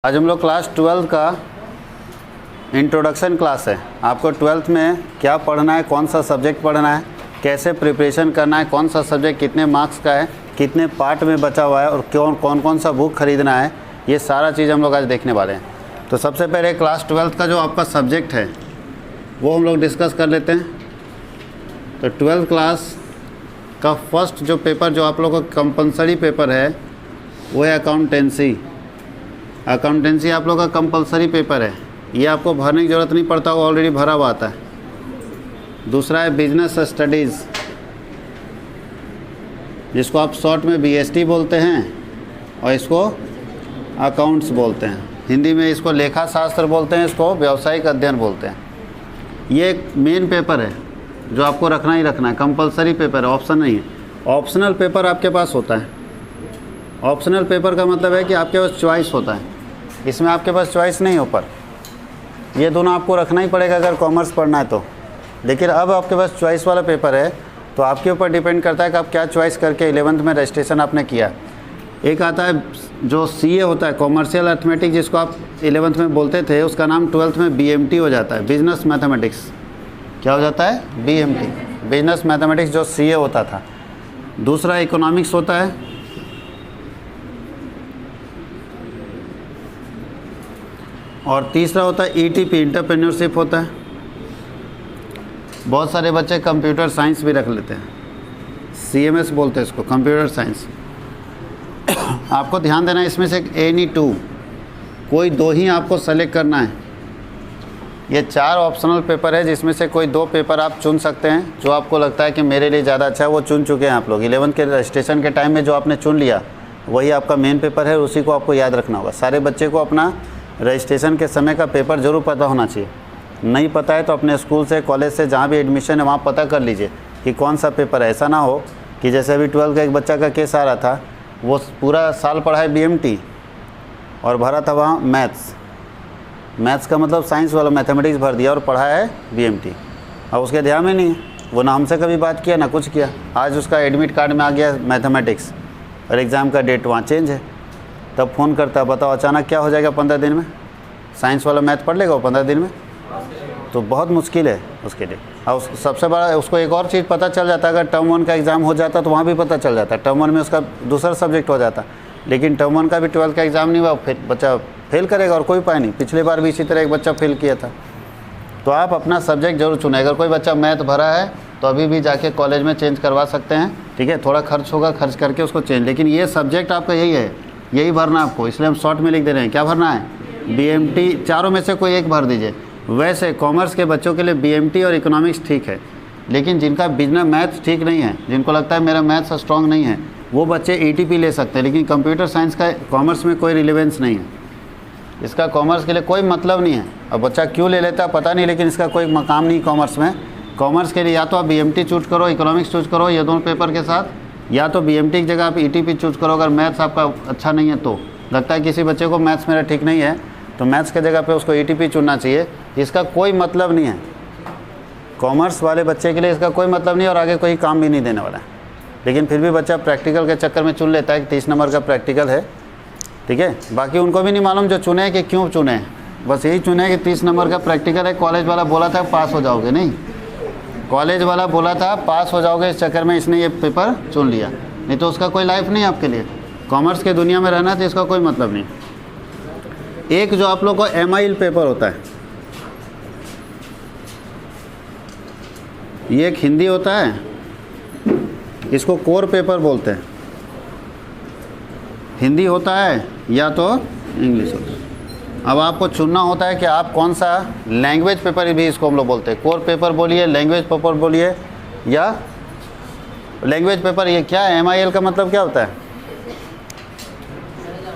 आज हम लोग क्लास 12 का इंट्रोडक्शन क्लास है। आपको 12th में क्या पढ़ना है, कौन सा सब्जेक्ट पढ़ना है, कैसे प्रिपरेशन करना है, कौन सा सब्जेक्ट कितने मार्क्स का है, कितने पार्ट में बचा हुआ है और कौन सा बुक खरीदना है, ये सारा चीज़ हम लोग आज देखने वाले हैं। तो सबसे पहले क्लास 12th का जो आपका सब्जेक्ट है वो हम लोग डिस्कस कर लेते हैं। तो 12th क्लास का फर्स्ट जो पेपर जो आप लोगों का कंपलसरी पेपर है वो है अकाउंटेंसी। अकाउंटेंसी आप लोगों का कंपलसरी पेपर है, ये आपको भरने की ज़रूरत नहीं पड़ता, वो ऑलरेडी भरा हुआ आता है। दूसरा है बिजनेस स्टडीज़, जिसको आप शॉर्ट में BST बोलते हैं और इसको अकाउंट्स बोलते हैं। हिंदी में इसको लेखा शास्त्र बोलते हैं, इसको व्यावसायिक अध्ययन बोलते हैं। ये एक मेन पेपर है जो आपको रखना ही रखना है, कंपलसरी पेपर है, ऑप्शन नहीं है। ऑप्शनल पेपर आपके पास होता है। ऑप्शनल पेपर का मतलब है कि आपके पास चॉइस होता है, इसमें आपके पास चॉइस नहीं हो, पर ये दोनों आपको रखना ही पड़ेगा अगर कॉमर्स पढ़ना है तो। लेकिन अब आपके पास चॉइस वाला पेपर है तो आपके ऊपर डिपेंड करता है कि आप क्या चॉइस करके 11th में रजिस्ट्रेशन आपने किया। एक आता है जो CA होता है, कॉमर्शियल अर्थमेटिक, जिसको आप 11th में बोलते थे, उसका नाम 12th में BMT हो जाता है, बिजनेस मैथमेटिक्स। क्या हो जाता है? BMT, बिजनेस मैथमेटिक्स, जो CA होता था। दूसरा इकोनॉमिक्स होता है, और तीसरा होता है ETP, एंटरप्रेन्योरशिप होता है। बहुत सारे बच्चे कंप्यूटर साइंस भी रख लेते हैं, CMS बोलते हैं इसको, कंप्यूटर साइंस। आपको ध्यान देना है, इसमें से any 2, कोई दो ही आपको सेलेक्ट करना है। ये 4 ऑप्शनल पेपर है, जिसमें से कोई 2 पेपर आप चुन सकते हैं, जो आपको लगता है कि मेरे लिए ज़्यादा अच्छा है, वो चुन चुके हैं आप लोग। 11th के रजिस्ट्रेशन के टाइम में जो आपने चुन लिया वही आपका मेन पेपर है, उसी को आपको याद रखना होगा। सारे बच्चे को अपना रजिस्ट्रेशन के समय का पेपर ज़रूर पता होना चाहिए। नहीं पता है तो अपने स्कूल से, कॉलेज से, जहाँ भी एडमिशन है वहाँ पता कर लीजिए कि कौन सा पेपर है। ऐसा ना हो कि जैसे अभी 12th का एक बच्चा का केस आ रहा था, वो पूरा साल पढ़ा है BMT और भरा था वहाँ मैथ्स का मतलब साइंस वाला, मैथमेटिक्स भर दिया और पढ़ा है BMT। अब उसके ध्यान में नहीं है, वो ना हमसे कभी बात किया ना कुछ किया। आज उसका एडमिट कार्ड में आ गया मैथमेटिक्स और एग्ज़ाम का डेट वहाँ चेंज है, तब फ़ोन करता, बताओ अचानक क्या हो जाएगा 15 दिन में? साइंस वाला मैथ पढ़ लेगा वो 15 दिन में? तो बहुत मुश्किल है उसके लिए। और सबसे बड़ा उसको एक और चीज़ पता चल जाता है, अगर टर्म 1 का एग्ज़ाम हो जाता तो वहाँ भी पता चल जाता। टर्म 1 में उसका दूसरा सब्जेक्ट हो जाता, लेकिन टर्म 1 का भी 12th का एग्ज़ाम नहीं हुआ, फिर बच्चा फेल करेगा और कोई उपाय नहीं। पिछले बार भी इसी तरह एक बच्चा फेल किया था। तो आप अपना सब्जेक्ट जरूर चुनें। अगर कोई बच्चा मैथ भरा है तो अभी भी जाके कॉलेज में चेंज करवा सकते हैं, ठीक है? थोड़ा खर्च होगा, खर्च करके उसको चेंज, लेकिन ये सब्जेक्ट आपका यही है, यही भरना आपको। इसलिए हम शॉर्ट में लिख दे रहे हैं, क्या भरना है? BMT। चारों में से कोई एक भर दीजिए। वैसे कॉमर्स के बच्चों के लिए BMT और इकोनॉमिक्स ठीक है, लेकिन जिनका बिजनेस मैथ्स ठीक नहीं है, जिनको लगता है मेरा मैथ्स स्ट्रॉन्ग नहीं है, वो बच्चे ETP ले सकते हैं। लेकिन कंप्यूटर साइंस का कॉमर्स में कोई रिलेवेंस नहीं है, इसका कॉमर्स के लिए कोई मतलब नहीं है। अब बच्चा क्यों ले लेता है पता नहीं, लेकिन इसका कोई मकाम नहीं कॉमर्स में। कॉमर्स के लिए या तो आप BMT चूज करो, इकोनॉमिक्स चूज करो, ये दोनों पेपर के साथ, या तो BMT की जगह आप ETP चूज करो। अगर मैथ्स आपका अच्छा नहीं है तो, लगता है किसी बच्चे को मैथ्स मेरा ठीक नहीं है, तो मैथ्स के जगह पे उसको ETP चुनना चाहिए। इसका कोई मतलब नहीं है, कॉमर्स वाले बच्चे के लिए इसका कोई मतलब नहीं और आगे कोई काम भी नहीं देने वाला है। लेकिन फिर भी बच्चा प्रैक्टिकल के चक्कर में चुन लेता है कि 30 नंबर का प्रैक्टिकल है, ठीक है? बाकी उनको भी नहीं मालूम जो चुने कि क्यों चुने, बस यही चुने कि 30 नंबर का प्रैक्टिकल है, कॉलेज वाला बोला था पास हो जाओगे। नहीं, कॉलेज वाला बोला था पास हो जाओगे, इस चक्कर में इसने ये Paper चुन लिया, नहीं तो उसका कोई लाइफ नहीं आपके लिए। कॉमर्स के दुनिया में रहना तो इसका कोई मतलब नहीं। एक जो आप लोग को MIL पेपर होता है, ये एक हिंदी होता है, इसको कोर पेपर बोलते हैं। हिंदी होता है या तो इंग्लिश होता है। अब आपको चुनना होता है कि आप कौन सा लैंग्वेज पेपर, भी इसको हम लोग बोलते हैं, कोर पेपर बोलिए, लैंग्वेज पेपर बोलिए, या लैंग्वेज पेपर। ये क्या है? MIL का मतलब क्या होता है?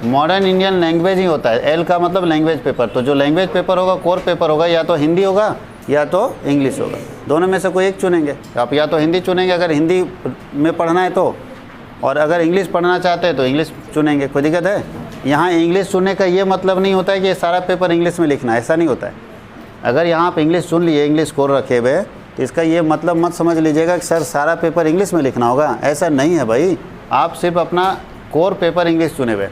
मॉडर्न इंडियन लैंग्वेज ही होता है। L का मतलब लैंग्वेज पेपर। तो जो लैंग्वेज पेपर होगा, कोर पेपर होगा, या तो हिंदी होगा या तो इंग्लिश होगा, दोनों में से कोई एक चुनेंगे। आप या तो हिंदी चुनेंगे अगर हिंदी में पढ़ना है तो, और अगर इंग्लिश पढ़ना चाहते हैं तो इंग्लिश चुनेंगे। कोई दिक्कत है? यहाँ इंग्लिश चुनने का ये मतलब नहीं होता है कि सारा पेपर इंग्लिश में लिखना है, ऐसा नहीं होता है। अगर यहाँ आप इंग्लिश चुन लिए, इंग्लिश कोर रखे हुए, तो इसका ये मतलब मत समझ लीजिएगा कि सर सारा पेपर इंग्लिश में लिखना होगा, ऐसा नहीं है भाई। आप सिर्फ अपना कोर पेपर इंग्लिश चुने हुए,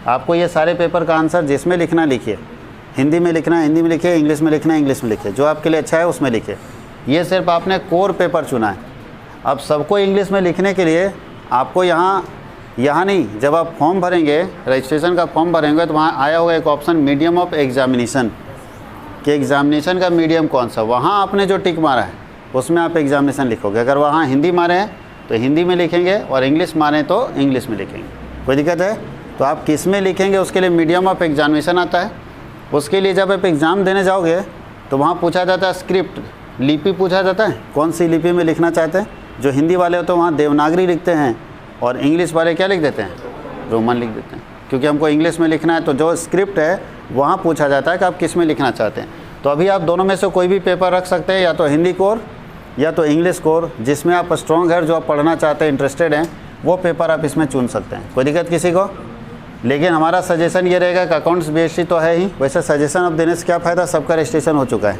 आपको ये सारे पेपर का आंसर जिसमें लिखना लिखिए, हिंदी में लिखना है हिंदी में लिखिए, इंग्लिश में लिखना है इंग्लिश में लिखिए, जो आपके लिए अच्छा है उसमें लिखिए। ये सिर्फ आपने कोर पेपर चुना है। अब सबको इंग्लिश में लिखने के लिए आपको यहाँ नहीं, जब आप फॉर्म भरेंगे, रजिस्ट्रेशन का फॉर्म भरेंगे तो वहाँ आया होगा एक ऑप्शन मीडियम ऑफ एग्जामिनेशन, कि एग्जामिनेशन का मीडियम कौन सा, वहाँ आपने जो टिक मारा है उसमें आप एग्जामिनेशन लिखोगे। अगर वहाँ हिंदी मारे हैं तो हिंदी में लिखेंगे और इंग्लिश मारे तो इंग्लिश में लिखेंगे। कोई दिक्कत है? तो आप किस में लिखेंगे उसके लिए मीडियम ऑफ एग्जामिनेशन आता है। उसके लिए जब आप एग्ज़ाम देने जाओगे तो वहाँ पूछा जाता है स्क्रिप्ट, लिपि पूछा जाता है, कौन सी लिपि में लिखना चाहते हैं। जो हिंदी वाले हो तो वहाँ देवनागरी लिखते हैं और इंग्लिश वाले क्या लिख देते हैं, रोमन लिख देते हैं, क्योंकि हमको इंग्लिश में लिखना है। तो जो स्क्रिप्ट है वहाँ पूछा जाता है कि आप किस में लिखना चाहते हैं। तो अभी आप दोनों में से कोई भी पेपर रख सकते हैं, या तो हिंदी कोर या तो इंग्लिश कोर, जिसमें आप स्ट्रॉन्ग है, जो आप पढ़ना चाहते हैं, इंटरेस्टेड हैं, वो पेपर आप इसमें चुन सकते हैं। कोई दिक्कत किसी को? लेकिन हमारा सजेशन ये रहेगा कि अकाउंट्स बीएससी तो है ही, वैसे सजेशन अब देने से क्या फ़ायदा, सबका रजिस्ट्रेशन हो चुका है,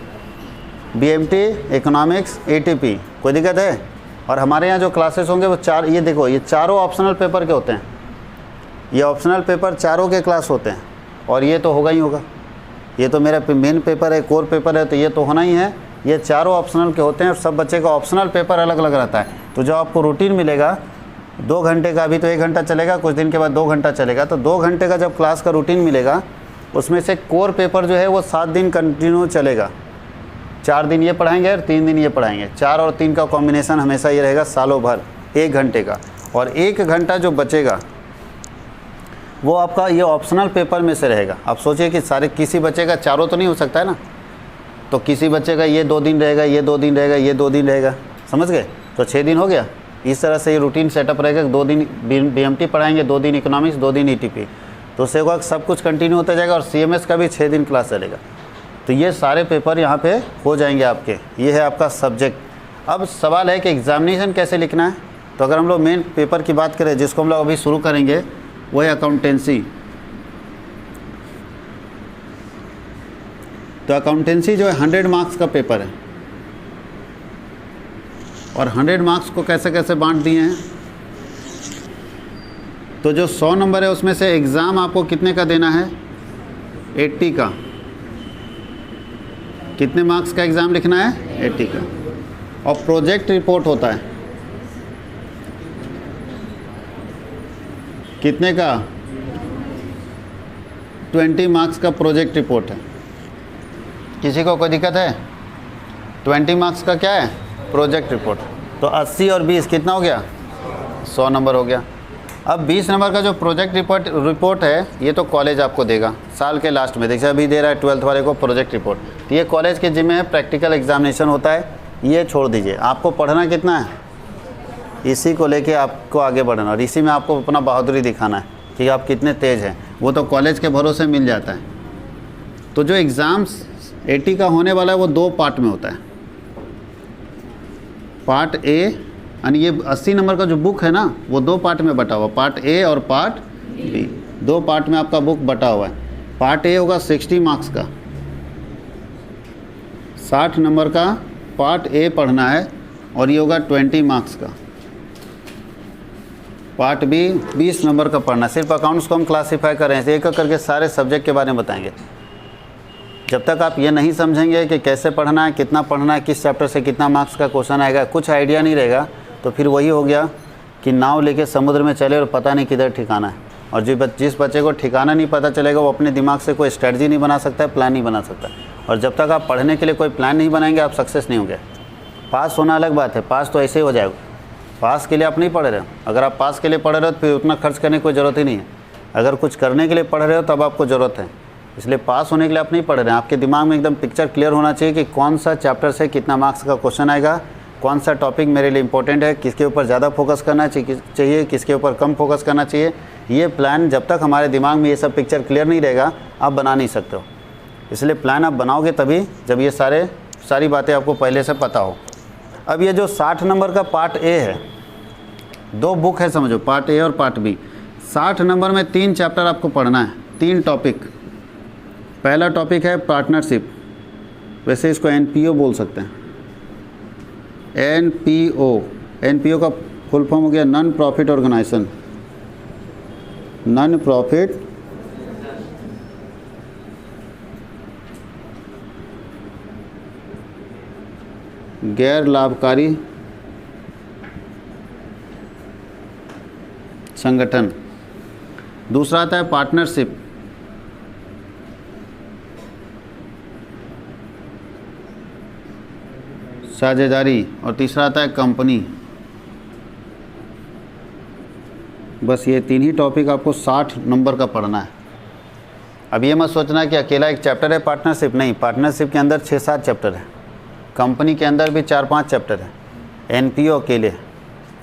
बीएमटी, इकोनॉमिक्स, एटीपी। कोई दिक्कत है? और हमारे यहाँ जो क्लासेस होंगे वो चार, ये देखो ये चारों ऑप्शनल पेपर के होते हैं, ये ऑप्शनल पेपर चारों के क्लास होते हैं, और ये तो होगा ही होगा। ये तो मेरा मेन पेपर है, कोर पेपर है, तो ये तो होना ही है। ये चारों ऑप्शनल के होते हैं और सब बच्चे का ऑप्शनल पेपर अलग अलग रहता है। तो जो आपको रूटीन मिलेगा 2 घंटे का, अभी तो 1 घंटा चलेगा, कुछ दिन के बाद 2 घंटा चलेगा, तो 2 घंटे का जब क्लास का रूटीन मिलेगा उसमें से कोर पेपर जो है वो 7 दिन कंटिन्यू चलेगा। 4 दिन ये पढ़ाएंगे और 3 दिन ये पढ़ाएंगे। 4 और 3 का कॉम्बिनेशन हमेशा ये रहेगा सालों भर 1 घंटे का। और 1 घंटा जो बचेगा वो आपका ये ऑप्शनल पेपर में से रहेगा। आप सोचिए कि सारे, किसी बच्चे का चारों तो नहीं हो सकता है ना, तो किसी बच्चे का ये 2 दिन रहेगा, ये 2 दिन रहेगा, ये 2 दिन रहेगा, समझ गए? तो 6 दिन हो गया। इस तरह से ये रूटीन सेटअप रहेगा। 2 दिन बीएमटी पढ़ाएंगे, 2 दिन इकोनॉमिक्स, 2 दिन ईटीपी, तो उससे होगा सब कुछ कंटिन्यू होता जाएगा। और सीएमएस का भी 6 दिन क्लास चलेगा। तो ये सारे पेपर यहाँ पे हो जाएंगे आपके। ये है आपका सब्जेक्ट। अब सवाल है कि एग्जामिनेशन कैसे लिखना है। तो अगर हम लोग मेन पेपर की बात करें, जिसको हम लोग अभी शुरू करेंगे, वो है अकाउंटेंसी। तो अकाउंटेंसी जो है 100 मार्क्स का पेपर है, और 100 मार्क्स को कैसे कैसे बांट दिए हैं। तो जो 100 नंबर है उसमें से एग्ज़ाम आपको कितने का देना है, 80 का। कितने मार्क्स का एग्ज़ाम लिखना है, 80 का। और प्रोजेक्ट रिपोर्ट होता है कितने का, 20 मार्क्स का प्रोजेक्ट रिपोर्ट है। किसी को कोई दिक्कत है? 20 मार्क्स का क्या है, प्रोजेक्ट रिपोर्ट। तो 80 और 20 कितना हो गया, 100 नंबर हो गया। अब 20 नंबर का जो प्रोजेक्ट रिपोर्ट है, ये तो कॉलेज आपको देगा साल के लास्ट में। देखिए अभी दे रहा है 12th वाले को प्रोजेक्ट रिपोर्ट, तो ये कॉलेज के जिम्मे है। प्रैक्टिकल एग्जामिनेशन होता है, ये छोड़ दीजिए। आपको पढ़ना कितना है, इसी को लेके आपको आगे बढ़ना, और इसी में आपको अपना बहादुरी दिखाना है कि आप कितने तेज़ हैं। वो तो कॉलेज के भरोसे मिल जाता है। तो जो एग्ज़ाम्स 80 का होने वाला है वो 2 पार्ट में होता है। पार्ट ए, यानी ये 80 नंबर का जो बुक है ना, वो 2 पार्ट में बटा हुआ, पार्ट ए और पार्ट बी। 2 पार्ट में आपका बुक बटा हुआ है। पार्ट ए होगा 60 मार्क्स का, 60 नंबर का पार्ट ए पढ़ना है, और ये होगा 20 मार्क्स का। पार्ट बी 20 नंबर का पढ़ना। सिर्फ अकाउंट्स को हम क्लासीफाई कर रहे हैं, एक एक करके सारे सब्जेक्ट के बारे में बताएंगे। जब तक आप ये नहीं समझेंगे कि कैसे पढ़ना है, कितना पढ़ना है, किस चैप्टर से कितना मार्क्स का क्वेश्चन आएगा, कुछ आइडिया नहीं रहेगा, तो फिर वही हो गया कि नाव लेके समुद्र में चले और पता नहीं किधर ठिकाना है। और जिस बच्चे को ठिकाना नहीं पता चलेगा, वो अपने दिमाग से कोई स्ट्रेटजी नहीं बना सकता है, प्लान नहीं बना सकता। और जब तक आप पढ़ने के लिए कोई प्लान नहीं बनाएंगे, आप सक्सेस नहीं होंगे। पास होना अलग बात है, पास तो ऐसे ही हो जाएगा। पास के लिए आप नहीं पढ़ रहे हो। अगर आप पास के लिए पढ़ रहे हो तो फिर उतना खर्च करने की कोई ज़रूरत ही नहीं है। अगर कुछ करने के लिए पढ़ रहे हो तब आपको ज़रूरत है। इसलिए पास होने के लिए आप नहीं पढ़ रहे हैं। आपके दिमाग में एकदम पिक्चर क्लियर होना चाहिए कि कौन सा चैप्टर से कितना मार्क्स का क्वेश्चन आएगा, कौन सा टॉपिक मेरे लिए इंपॉर्टेंट है, किसके ऊपर ज़्यादा फोकस करना चाहिए, किसके ऊपर कम फोकस करना चाहिए। ये प्लान जब तक हमारे दिमाग में ये सब पिक्चर क्लियर नहीं रहेगा, आप बना नहीं सकते हो। इसलिए प्लान आप बनाओगे तभी जब ये सारी बातें आपको पहले से पता हो। अब ये जो 60 नंबर का पार्ट ए है, 2 बुक है समझो, पार्ट ए और पार्ट बी। 60 नंबर में 3 चैप्टर आपको पढ़ना है, 3 टॉपिक। पहला टॉपिक है पार्टनरशिप, वैसे इसको एनपीओ बोल सकते हैं। एनपीओ का फुल फॉर्म हो गया non profit organisation. Non profit गैर लाभकारी संगठन। दूसरा आता है पार्टनरशिप, साझेदारी, और तीसरा आता है कंपनी। बस ये तीन ही टॉपिक आपको 60 नंबर का पढ़ना है। अब ये मत सोचना कि अकेला एक चैप्टर है पार्टनरशिप, नहीं, पार्टनरशिप के अंदर 6-7 चैप्टर है, कंपनी के अंदर भी 4-5 चैप्टर है, एनपीओ अकेले,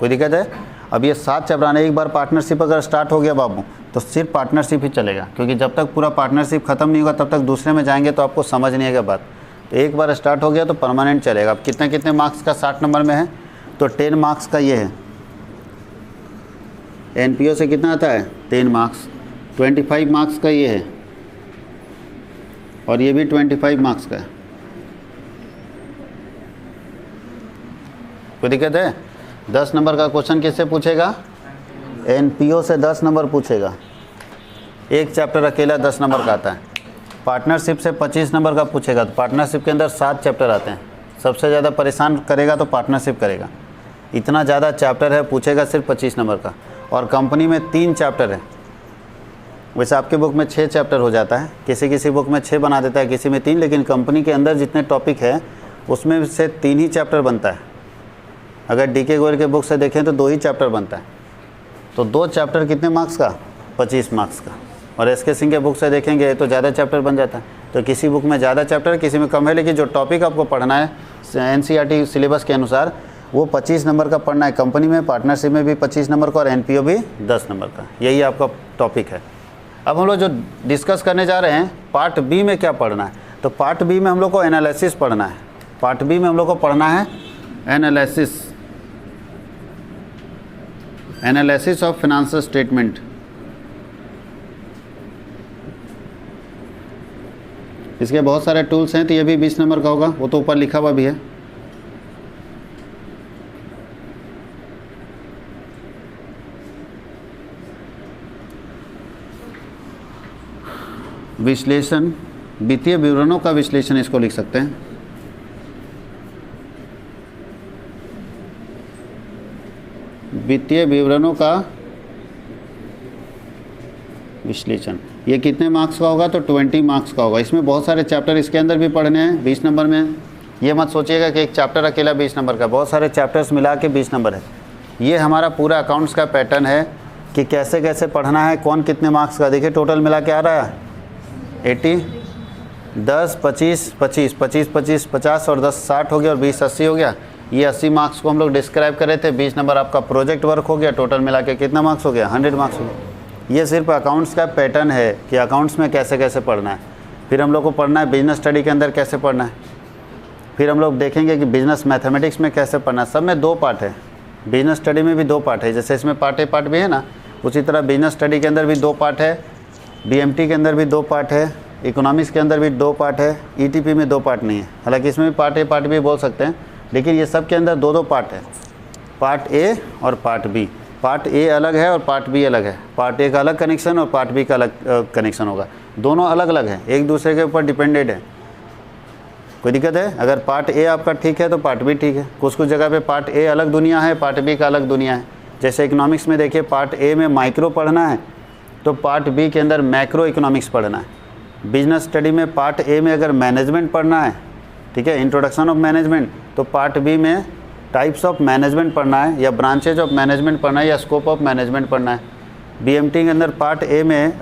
कोई दिक्कत है? अब ये 7 चैप्टर आने, एक बार पार्टनरशिप अगर स्टार्ट हो गया बाबू तो सिर्फ पार्टनरशिप ही चलेगा, क्योंकि जब तक पूरा पार्टनरशिप ख़त्म नहीं होगा तब तक दूसरे में जाएंगे तो आपको समझ नहीं आएगा बात। तो एक बार स्टार्ट हो गया तो परमानेंट चलेगा। अब कितने कितने मार्क्स का 60 नंबर में है? तो 10 मार्क्स का ये है। एनपीओ से कितना आता है? 10 मार्क्स। 25 मार्क्स का ये है, और ये भी 25 मार्क्स का है। कोई दिक्कत है? 10 नंबर का क्वेश्चन किससे पूछेगा? एनपीओ से 10 नंबर पूछेगा। एक चैप्टर अकेला 10 नंबर का आता है। पार्टनरशिप से 25 नंबर का पूछेगा। तो पार्टनरशिप के अंदर 7 चैप्टर आते हैं। सबसे ज़्यादा परेशान करेगा तो पार्टनरशिप करेगा। इतना ज़्यादा चैप्टर है, पूछेगा सिर्फ 25 नंबर का। और कंपनी में 3 चैप्टर है। वैसे आपके बुक में 6 चैप्टर हो जाता है, किसी किसी बुक में 6 बना देता है, किसी में 3, लेकिन कंपनी के अंदर जितने टॉपिक है उसमें से 3 ही चैप्टर बनता है। अगर डीके गोयल के बुक से देखें तो 2 ही चैप्टर बनता है। तो 2 चैप्टर कितने मार्क्स का? 25 मार्क्स का। और एसके सिंह के बुक से देखेंगे तो ज़्यादा चैप्टर बन जाता है। तो किसी बुक में ज़्यादा चैप्टर, किसी में कम है, लेकिन जो टॉपिक आपको पढ़ना है एनसीईआरटी सिलेबस के अनुसार वो 25 नंबर का पढ़ना है। कंपनी में, पार्टनरशिप में भी 25 नंबर का, और एनपीओ भी 10 नंबर का। यही आपका टॉपिक है। अब हम लोग जो डिस्कस करने जा रहे हैं, पार्ट बी में क्या पढ़ना है? तो पार्ट बी में हम लोग को एनालिसिस पढ़ना है। पार्ट बी में हम लोग को पढ़ना है एनालिसिस ऑफ फाइनेंशियल स्टेटमेंट। इसके बहुत सारे टूल्स हैं, तो ये भी 20 नंबर का होगा, वो तो ऊपर लिखा हुआ भी है। विश्लेषण, वित्तीय विवरणों का विश्लेषण, इसको लिख सकते हैं। वित्तीय विवरणों का विश्लेषण। ये कितने मार्क्स का होगा? तो 20 मार्क्स का होगा। इसमें बहुत सारे चैप्टर इसके अंदर भी पढ़ने हैं 20 नंबर में। ये मत सोचिएगा कि एक चैप्टर अकेला 20 नंबर का, बहुत सारे चैप्टर्स मिला के 20 नंबर है। ये हमारा पूरा अकाउंट्स का पैटर्न है कि कैसे कैसे पढ़ना है, कौन कितने मार्क्स का। देखिए टोटल मिला के आ रहा है 80, 10, 25, 25, 25, 25, 50 और 10 60 हो गया, और 20 80 हो गया। ये 80 मार्क्स को हम लोग डिस्क्राइब कर रहे थे। 20 नंबर आपका प्रोजेक्ट वर्क हो गया। टोटल मिला के कितना मार्क्स हो गया? 100 मार्क्स हो गया। ये सिर्फ अकाउंट्स का पैटर्न है कि अकाउंट्स में कैसे कैसे पढ़ना है। फिर हम लोग को पढ़ना है बिजनेस स्टडी के अंदर कैसे पढ़ना है। फिर हम लोग देखेंगे कि बिजनेस मैथमेटिक्स में कैसे पढ़ना है। सब में 2 पार्ट है। बिजनेस स्टडी में भी 2 पार्ट है, जैसे इसमें पार्ट ए पार्ट बी है ना, उसी तरह बिजनेस स्टडी के अंदर भी 2 पार्ट है, बीएमटी के अंदर भी 2 पार्ट है, इकोनॉमिक्स के अंदर भी 2 पार्ट है, ईटीपी में 2 पार्ट नहीं है। हालांकि इसमें भी पार्ट ए पार्ट बी बोल सकते हैं, लेकिन ये सब के अंदर 2-2 पार्ट है, पार्ट ए और पार्ट बी। पार्ट ए अलग है और पार्ट बी अलग है। पार्ट ए का अलग कनेक्शन और पार्ट बी का अलग कनेक्शन होगा। दोनों अलग अलग हैं, एक दूसरे के ऊपर डिपेंडेड है। कोई दिक्कत है? अगर पार्ट ए आपका ठीक है तो पार्ट बी ठीक है। कुछ कुछ जगह पे पार्ट ए अलग दुनिया है, पार्ट बी का अलग दुनिया है। जैसे इकोनॉमिक्स में देखिए, पार्ट ए में माइक्रो पढ़ना है तो पार्ट बी के अंदर मैक्रो इकोनॉमिक्स पढ़ना है। बिजनेस स्टडी में पार्ट ए में अगर मैनेजमेंट पढ़ना है, ठीक है, इंट्रोडक्शन ऑफ मैनेजमेंट, तो पार्ट बी में टाइप्स ऑफ मैनेजमेंट पढ़ना है, या ब्रांचेज ऑफ मैनेजमेंट पढ़ना है, या स्कोप ऑफ मैनेजमेंट पढ़ना है। बीएमटी के अंदर पार्ट ए में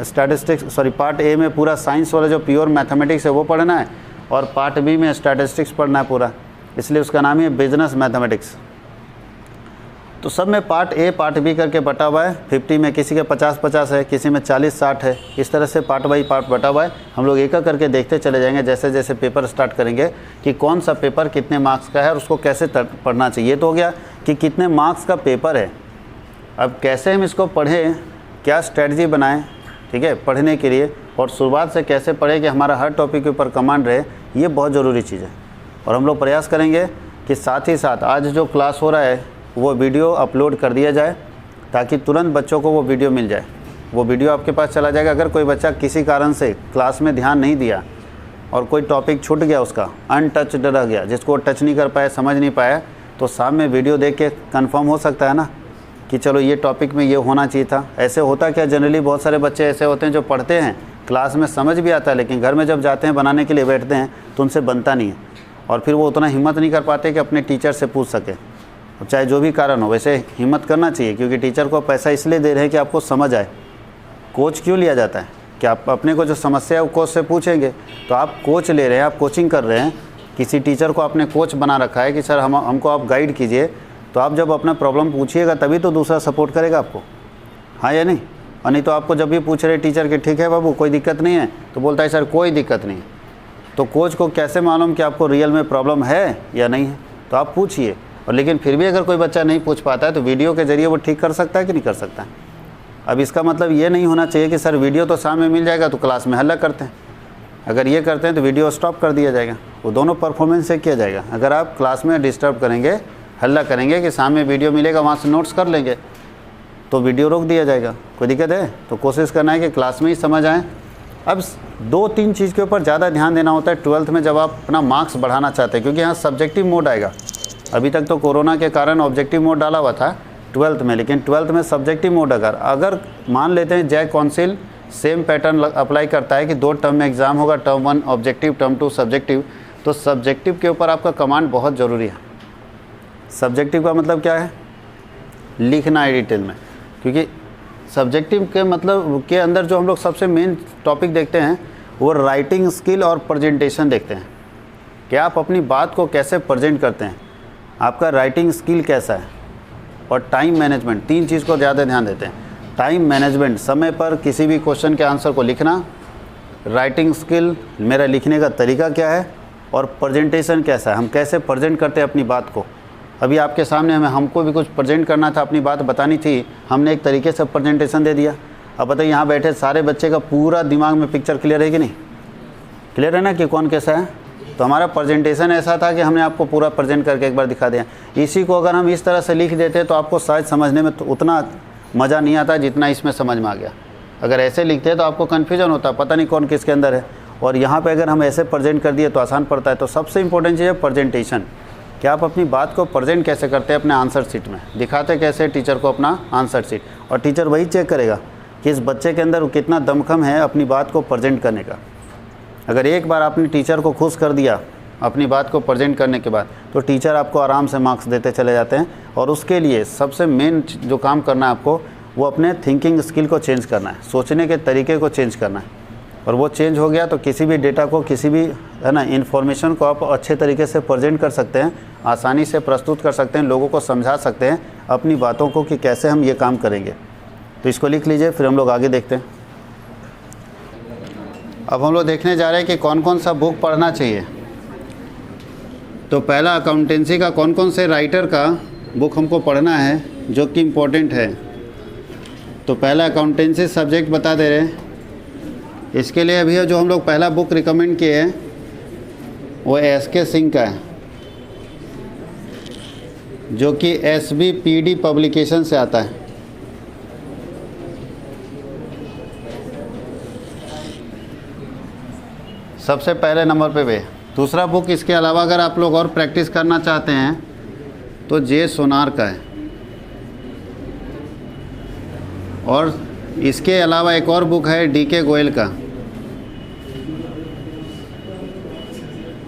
पार्ट ए में पूरा साइंस वाला जो प्योर मैथमेटिक्स है वो पढ़ना है, और पार्ट बी में स्टैटिस्टिक्स पढ़ना है पूरा, इसलिए उसका नाम ही है बिजनेस मैथमेटिक्स। तो सब में पार्ट ए पार्ट बी करके बटा हुआ है। 50 में किसी के 50-50 है, किसी में 40-60 है। इस तरह से पार्ट बाई पार्ट बटा हुआ है। हम लोग एक एक करके देखते चले जाएंगे जैसे जैसे पेपर स्टार्ट करेंगे कि कौन सा पेपर कितने मार्क्स का है और उसको कैसे पढ़ना चाहिए। तो हो गया कि कितने मार्क्स का पेपर है। अब कैसे हम इसको पढ़ें, क्या स्ट्रेटजी बनाएं, ठीक है, पढ़ने के लिए, और शुरुआत से कैसे पढ़ें कि हमारा हर टॉपिक के ऊपर कमांड रहे, ये बहुत ज़रूरी चीज़ है। और हम लोग प्रयास करेंगे कि साथ ही साथ आज जो क्लास हो रहा है वो वीडियो अपलोड कर दिया जाए, ताकि तुरंत बच्चों को वो वीडियो मिल जाए। वो वीडियो आपके पास चला जाएगा। अगर कोई बच्चा किसी कारण से क्लास में ध्यान नहीं दिया और कोई टॉपिक छूट गया, उसका अनटच्ड रह गया, जिसको टच नहीं कर पाया, समझ नहीं पाया, तो सामने वीडियो देख के कंफर्म हो सकता है ना कि चलो ये टॉपिक में ये होना चाहिए था। ऐसे होता क्या, जनरली बहुत सारे बच्चे ऐसे होते हैं जो पढ़ते हैं, क्लास में समझ भी आता है, लेकिन घर में जब जाते हैं बनाने के लिए बैठते हैं तो उनसे बनता नहीं है, और फिर वो उतना हिम्मत नहीं कर पाते कि अपने टीचर से पूछ सके। चाहे जो भी कारण हो, वैसे हिम्मत करना चाहिए, क्योंकि टीचर को पैसा इसलिए दे रहे हैं कि आपको समझ आए। कोच क्यों लिया जाता है कि आप अपने को जो समस्या है वो कोच से पूछेंगे। तो आप कोच ले रहे हैं, आप कोचिंग कर रहे हैं, किसी टीचर को आपने कोच बना रखा है कि सर हमको आप गाइड कीजिए, तो आप जब अपना प्रॉब्लम पूछिएगा तभी तो दूसरा सपोर्ट करेगा आपको, हाँ या नहीं। और नहीं तो आपको जब भी पूछ रहे टीचर कि ठीक है बाबू कोई दिक्कत नहीं है, तो बोलता है सर कोई दिक्कत नहीं है। तो कोच को कैसे मालूम कि आपको रियल में प्रॉब्लम है या नहीं है, तो आप पूछिए। और लेकिन फिर भी अगर कोई बच्चा नहीं पूछ पाता है तो वीडियो के ज़रिए वो ठीक कर सकता है कि नहीं कर सकता है। अब इसका मतलब ये नहीं होना चाहिए कि सर वीडियो तो सामने मिल जाएगा तो क्लास में हल्ला करते हैं। अगर ये करते हैं तो वीडियो स्टॉप कर दिया जाएगा, वो दोनों परफॉर्मेंस से किया जाएगा। अगर आप क्लास में डिस्टर्ब करेंगे, हल्ला करेंगे कि सामने वीडियो मिलेगा वहाँ से नोट्स कर लेंगे, तो वीडियो रोक दिया जाएगा। कोई दिक्कत है? तो कोशिश करना है कि क्लास में ही समझ आए। अब 2-3 चीज़ के ऊपर ज़्यादा ध्यान देना होता है 12th में, जब आप अपना मार्क्स बढ़ाना चाहते हैं, क्योंकि यहाँ सब्जेक्टिव मोड आएगा। अभी तक तो कोरोना के कारण ऑब्जेक्टिव मोड डाला हुआ था 12th में, लेकिन 12th में सब्जेक्टिव मोड अगर मान लेते हैं JAC council same pattern apply करता है कि 2 टर्म में एग्ज़ाम होगा, टर्म 1 ऑब्जेक्टिव, टर्म 2 सब्जेक्टिव, तो सब्जेक्टिव के ऊपर आपका कमांड बहुत ज़रूरी है। सब्जेक्टिव का मतलब क्या है? लिखना है डिटेल में, क्योंकि सब्जेक्टिव के मतलब के अंदर जो हम लोग सबसे मेन टॉपिक देखते हैं वो राइटिंग स्किल और प्रेजेंटेशन देखते हैं कि आप अपनी बात को कैसे प्रेजेंट करते हैं, आपका राइटिंग स्किल कैसा है, और टाइम मैनेजमेंट। 3 चीज़ को ज़्यादा ध्यान देते हैं। टाइम मैनेजमेंट, समय पर किसी भी क्वेश्चन के आंसर को लिखना, राइटिंग स्किल, मेरा लिखने का तरीका क्या है, और प्रेजेंटेशन कैसा है, हम कैसे प्रेजेंट करते हैं अपनी बात को। अभी आपके सामने हमको भी कुछ प्रेजेंट करना था, अपनी बात बतानी थी, हमने एक तरीके से प्रेजेंटेशन दे दिया। अब बताइए यहाँ बैठे सारे बच्चे का पूरा दिमाग में पिक्चर क्लियर है कि नहीं? क्लियर है ना कि कौन कैसा है? तो हमारा प्रेजेंटेशन ऐसा था कि हमने आपको पूरा प्रेजेंट करके एक बार दिखा दिया। इसी को अगर हम इस तरह से लिख देते तो आपको शायद समझने में तो उतना मज़ा नहीं आता जितना इसमें समझ में आ गया। अगर ऐसे लिखते तो आपको कन्फ्यूजन होता, पता नहीं कौन किसके अंदर है। और यहाँ पे अगर हम ऐसे प्रेजेंट कर दिए तो आसान पड़ता है। तो सबसे इम्पोर्टेंट चीज़ है प्रेजेंटेशन, कि आप अपनी बात को प्रेजेंट कैसे करते हैं अपने आंसर शीट में, दिखाते कैसे टीचर को अपना आंसर शीट, और टीचर वही चेक करेगा कि इस बच्चे के अंदर कितना दमखम है अपनी बात को प्रेजेंट करने का। अगर एक बार आपने टीचर को खुश कर दिया अपनी बात को प्रेजेंट करने के बाद, तो टीचर आपको आराम से मार्क्स देते चले जाते हैं। और उसके लिए सबसे मेन जो काम करना है आपको, वो अपने थिंकिंग स्किल को चेंज करना है, सोचने के तरीके को चेंज करना है। और वो चेंज हो गया तो किसी भी डेटा को, किसी भी है ना इन्फॉर्मेशन को आप अच्छे तरीके से प्रेजेंट कर सकते हैं, आसानी से प्रस्तुत कर सकते हैं, लोगों को समझा सकते हैं अपनी बातों को कि कैसे हम ये काम करेंगे। तो इसको लिख लीजिए, फिर हम लोग आगे देखते हैं। अब हम लोग देखने जा रहे हैं कि कौन कौन सा बुक पढ़ना चाहिए। तो पहला अकाउंटेंसी का कौन कौन से राइटर का बुक हमको पढ़ना है जो कि इम्पोर्टेंट है। तो पहला अकाउंटेंसी सब्जेक्ट बता दे रहे हैं। इसके लिए अभी जो हम लोग पहला बुक रिकमेंड किए हैं वो SK सिंह का है, जो कि SBPD पब्लिकेशन से आता है। सबसे पहले नंबर पे वे। दूसरा बुक इसके अलावा अगर आप लोग और प्रैक्टिस करना चाहते हैं तो J सोनार का है। और इसके अलावा एक और बुक है DK गोयल का।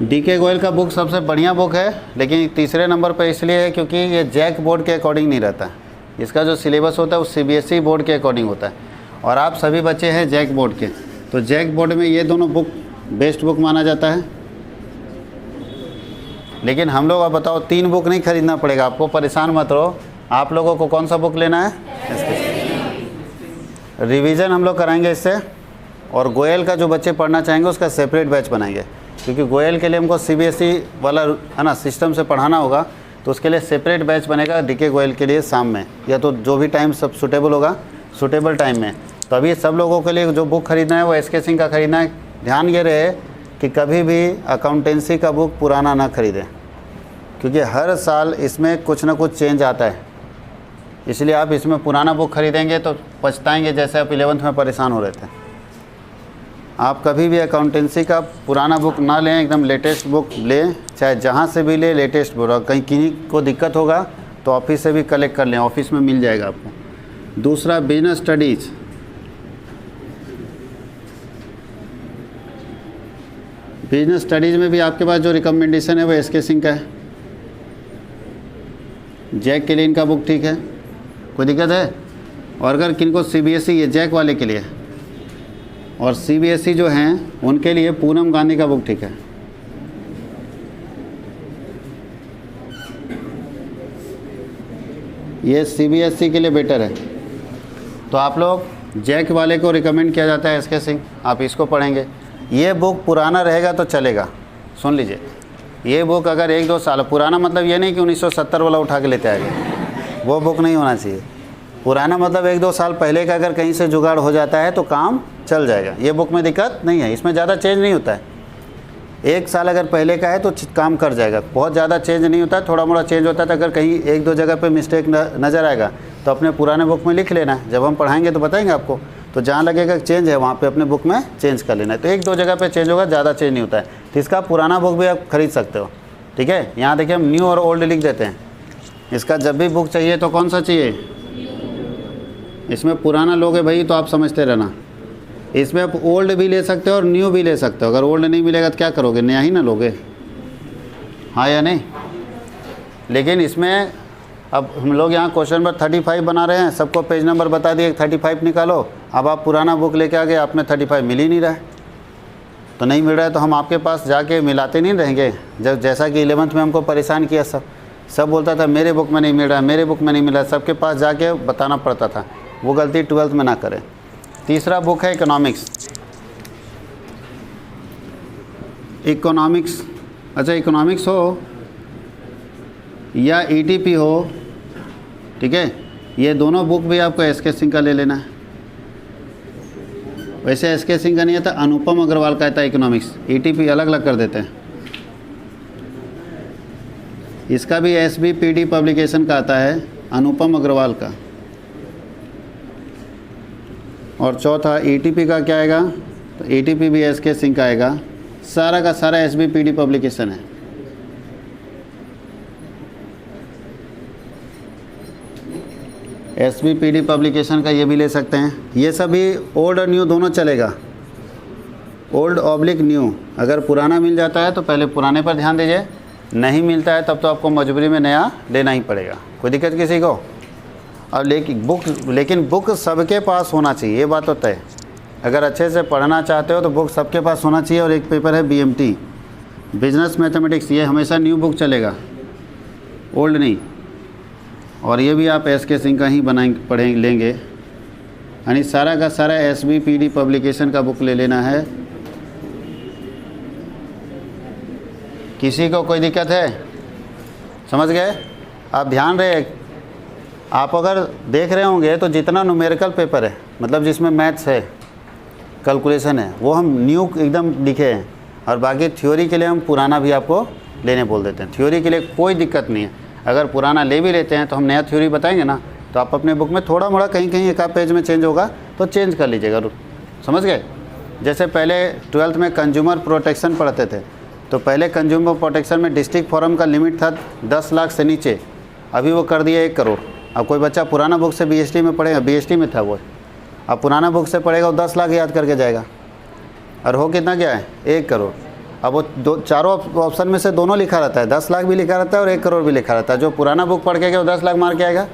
DK गोयल का बुक सबसे बढ़िया बुक है, लेकिन तीसरे नंबर पर इसलिए है क्योंकि ये जैक बोर्ड के अकॉर्डिंग नहीं रहता है। इसका जो सिलेबस होता है वो CBSE बोर्ड के अकॉर्डिंग होता है, और आप सभी बच्चे हैं जैक बोर्ड के। तो जैक बोर्ड में ये दोनों बुक बेस्ट बुक माना जाता है। लेकिन हम लोग, अब बताओ 3 बुक नहीं खरीदना पड़ेगा आपको, परेशान मत रहो। आप लोगों को कौन सा बुक लेना है? रिवीजन हम लोग कराएंगे इससे, और गोयल का जो बच्चे पढ़ना चाहेंगे उसका सेपरेट बैच बनाएंगे, क्योंकि गोयल के लिए हमको CBSE वाला है ना सिस्टम से पढ़ाना होगा। तो उसके लिए सेपरेट बैच बनेगा DK गोयल के लिए शाम में, या तो जो भी टाइम सब सूटेबल होगा, सूटेबल टाइम में। तो अभी सब लोगों के लिए जो बुक खरीदना है वो SK सिंह का खरीदना है। ध्यान ये रहे कि कभी भी अकाउंटेंसी का बुक पुराना ना खरीदें, क्योंकि हर साल इसमें कुछ ना कुछ चेंज आता है। इसलिए आप इसमें पुराना बुक खरीदेंगे तो पछताएंगे, जैसे आप 11th में परेशान हो रहे थे। आप कभी भी अकाउंटेंसी का पुराना बुक ना लें, एकदम लेटेस्ट बुक लें, चाहे जहाँ से भी ले लेटेस्ट बुक। और कहीं किसी को दिक्कत होगा तो ऑफिस से भी कलेक्ट कर लें, ऑफिस में मिल जाएगा आपको। दूसरा बिजनेस स्टडीज़, बिजनेस स्टडीज़ में भी आपके पास जो रिकमेंडेशन है वो एसके सिंह का है। जैक के लिए इनका बुक ठीक है, कोई दिक्कत है? और अगर किनको सीबीएसई, ये जैक वाले के लिए, और सीबीएसई जो हैं उनके लिए पूनम गांधी का बुक ठीक है। ये सीबीएसई के लिए बेटर है। तो आप लोग जैक वाले को रिकमेंड किया जाता है एसके सिंह, आप इसको पढ़ेंगे। ये बुक पुराना रहेगा तो चलेगा, सुन लीजिए। ये बुक अगर 1-2 साल पुराना, मतलब ये नहीं कि 1970 वाला उठा के लेते आएंगे, वो बुक नहीं होना चाहिए। पुराना मतलब 1-2 साल पहले का अगर कहीं से जुगाड़ हो जाता है तो काम चल जाएगा। ये बुक में दिक्कत नहीं है, इसमें ज़्यादा चेंज नहीं होता है। 1 साल अगर पहले का है तो काम कर जाएगा, बहुत ज़्यादा चेंज नहीं होता है, थोड़ा मोड़ा चेंज होता है। तो अगर कहीं 1-2 जगह पे मिस्टेक नज़र आएगा तो अपने पुराने बुक में लिख लेना है, जब हम पढ़ाएंगे तो बताएंगे आपको। तो जहाँ लगेगा चेंज है वहाँ पे अपने बुक में चेंज कर लेना है। तो 1-2 जगह पे चेंज होगा, ज़्यादा चेंज नहीं होता है। तो इसका पुराना बुक भी आप खरीद सकते हो, ठीक है। यहाँ देखिए हम न्यू और ओल्ड लिख देते हैं। इसका जब भी बुक चाहिए तो कौन सा चाहिए, इसमें पुराना लोगे भाई तो आप समझते रहना। इसमें आप ओल्ड भी ले सकते हो और न्यू भी ले सकते हो। अगर ओल्ड नहीं मिलेगा तो क्या करोगे, नया ही ना लोगे, हाँ या नहीं। लेकिन इसमें अब हम लोग यहाँ क्वेश्चन नंबर 35 बना रहे हैं, सबको पेज नंबर बता दिए 35 निकालो। अब आप पुराना बुक लेके आ गए, आप में 35 मिल ही नहीं रहा है। तो नहीं मिल रहा है तो हम आपके पास जाके मिलाते नहीं रहेंगे। जब जैसा कि 11th में हमको परेशान किया, सब बोलता था मेरे बुक में नहीं मिल रहा है, मेरे बुक में नहीं मिल रहा है, सबके पास जाके बताना पड़ता था। वो गलती 12th में ना करें। तीसरा बुक है इकोनॉमिक्स। इकोनॉमिक्स, अच्छा इकोनॉमिक्स हो या ईटीपी हो, ठीक है, ये दोनों बुक भी आपको एसके सिंह का ले लेना है। वैसे एसके सिंह का नहीं आता, अनुपम अग्रवाल का आता है इकोनॉमिक्स। ईटीपी अलग अलग कर देते हैं। इसका भी एसबीपीडी पब्लिकेशन का आता है, अनुपम अग्रवाल का। और चौथा ईटीपी का क्या आएगा, तो ईटीपी भी एसके सिंह का आएगा। सारा का सारा एसबीपीडी पब्लिकेशन है। एसबीपीडी पब्लिकेशन का ये भी ले सकते हैं। ये सभी ओल्ड और न्यू दोनों चलेगा, ओल्ड ऑब्लिक न्यू। अगर पुराना मिल जाता है तो पहले पुराने पर ध्यान दीजिए, नहीं मिलता है तब तो आपको मजबूरी में नया लेना ही पड़ेगा। कोई दिक्कत किसी को? और लेकिन बुक सबके पास होना चाहिए, ये बात होता है। अगर अच्छे से पढ़ना चाहते हो तो बुक सबके पास होना चाहिए। और एक पेपर है बीएमटी, बिजनेस मैथमेटिक्स, ये हमेशा न्यू बुक चलेगा, ओल्ड नहीं। और ये भी आप एसके सिंह का ही लेंगे, यानी सारा का सारा एसबीपीडी पब्लिकेशन का बुक ले लेना है। किसी को कोई दिक्कत है? समझ गए? आप ध्यान रहे, आप अगर देख रहे होंगे तो जितना न्यूमेरिकल पेपर है, मतलब जिसमें मैथ्स है, कैलकुलेशन है, वो हम न्यू एकदम लिखे हैं। और बाकी थ्योरी के लिए हम पुराना भी आपको लेने बोल देते हैं। थ्योरी के लिए कोई दिक्कत नहीं है। अगर पुराना ले भी लेते हैं तो हम नया थ्योरी बताएंगे ना, तो आप अपने बुक में थोड़ा मोड़ा कहीं एक आध पेज में चेंज होगा तो चेंज कर लीजिएगा। समझ गए? जैसे पहले 12th में कंज्यूमर प्रोटेक्शन पढ़ते थे, तो पहले कंज्यूमर प्रोटेक्शन में डिस्ट्रिक्ट फॉरम का लिमिट था 10 लाख से नीचे, अभी वो कर दिया 1 करोड़। अब कोई बच्चा पुराना बुक से बीएसटी में पढ़ेगा, बीएसटी में था वो, अब पुराना बुक से पढ़ेगा वो 10 लाख याद करके जाएगा। और हो कितना गया है? 1 करोड़। अब वो चारों ऑप्शन में से दोनों लिखा रहता है, 10 लाख भी लिखा रहता है और 1 करोड़ भी लिखा रहता है। जो पुराना बुक पढ़ के गया वो 10 लाख मार के आएगा,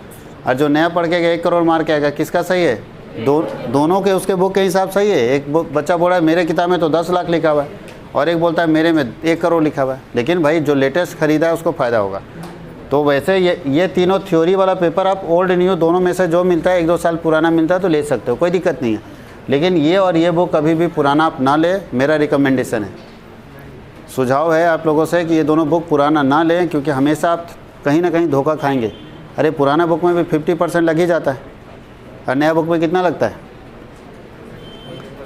और जो नया पढ़ के गया 1 करोड़ मार के आएगा। किसका सही है? दोनों के उसके बुक के हिसाब सही है। एक बच्चा बोल रहा है मेरे किताब में तो 10 लाख लिखा हुआ है, और एक बोलता है मेरे में 1 करोड़ लिखा हुआ है। लेकिन भाई जो लेटेस्ट खरीदा है उसको फ़ायदा होगा। तो वैसे ये तीनों थ्योरी वाला पेपर आप ओल्ड न्यू दोनों में से जो मिलता है, 1-2 साल पुराना मिलता है तो ले सकते हो, कोई दिक्कत नहीं है। लेकिन ये और ये बुक कभी भी पुराना आप ना ले, मेरा रिकमेंडेशन है, सुझाव है आप लोगों से कि ये दोनों बुक पुराना ना लें, क्योंकि हमेशा आप कहीं ना कहीं धोखा खाएंगे। अरे पुराना बुक में भी 50% लग ही जाता है, और नया बुक में कितना लगता है?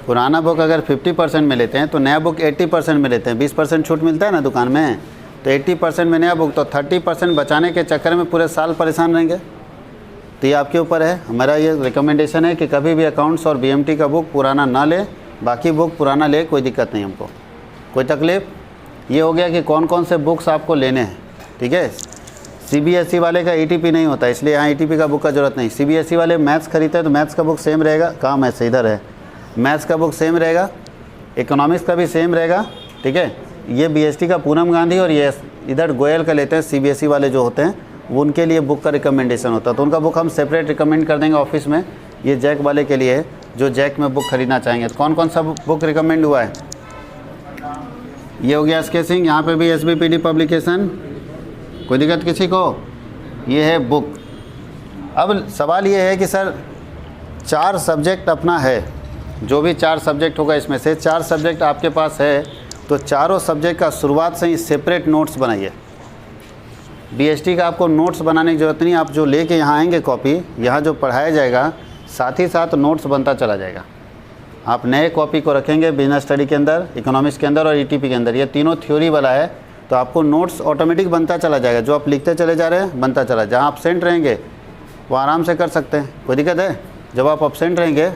पुराना बुक अगर 50% में लेते हैं तो नया बुक 80% में लेते हैं। 20% छूट मिलता है ना दुकान में, तो 80% में नया बुक, तो 30% बचाने के चक्कर में पूरे साल परेशान रहेंगे। तो ये आपके ऊपर है। हमारा ये रिकमेंडेशन है कि कभी भी अकाउंट्स और बीएमटी का बुक पुराना ना लें, बाकी बुक पुराना ले, कोई दिक्कत नहीं हमको, कोई तकलीफ़। ये हो गया कि कौन कौन से बुक्स आपको लेने हैं, ठीक है। CBSE वाले का ETP नहीं होता, इसलिए यहाँ ETP का बुक का ज़रूरत नहीं। CBSE वाले मैथ्स खरीदते हैं तो मैथ्स का बुक सेम रहेगा। कहाँ मैथ्स, इधर है, मैथ्स का बुक सेम रहेगा, इकोनॉमिक्स का भी सेम रहेगा, ठीक है। ये BST का पूनम गांधी और ये इधर गोयल का लेते हैं। CBSE वाले जो होते हैं वो उनके लिए बुक का रिकमेंडेशन होता है, तो उनका बुक हम सेपरेट रिकमेंड कर देंगे ऑफिस में। ये जैक वाले के लिए है जो जैक में बुक खरीदना चाहेंगे। तो कौन कौन सा बुक रिकमेंड हुआ है? ये हो गया स्केचिंग, यहाँ पे भी SBPD पब्लिकेशन, कोई दिक्कत किसी को? ये है बुक। अब सवाल ये है कि सर 4 सब्जेक्ट अपना है, जो भी 4 सब्जेक्ट होगा इसमें से 4 सब्जेक्ट आपके पास है, तो चारों सब्जेक्ट का शुरुआत से ही सेपरेट नोट्स बनाइए। BST का आपको नोट्स बनाने की ज़रूरत नहीं, आप जो लेके यहाँ आएंगे कॉपी, यहाँ जो पढ़ाया जाएगा साथ ही साथ नोट्स बनता चला जाएगा। आप नए कॉपी को रखेंगे बिजनेस स्टडी के अंदर, इकोनॉमिक्स के अंदर और ETP के अंदर, ये तीनों थ्योरी वाला है, तो आपको नोट्स ऑटोमेटिक बनता चला जाएगा। जो आप लिखते चले जा रहे हैं बनता चला, जहाँ आप एब्सेंट रहेंगे वो आराम से कर सकते हैं, कोई दिक्कत है? जब आप एब्सेंट रहेंगे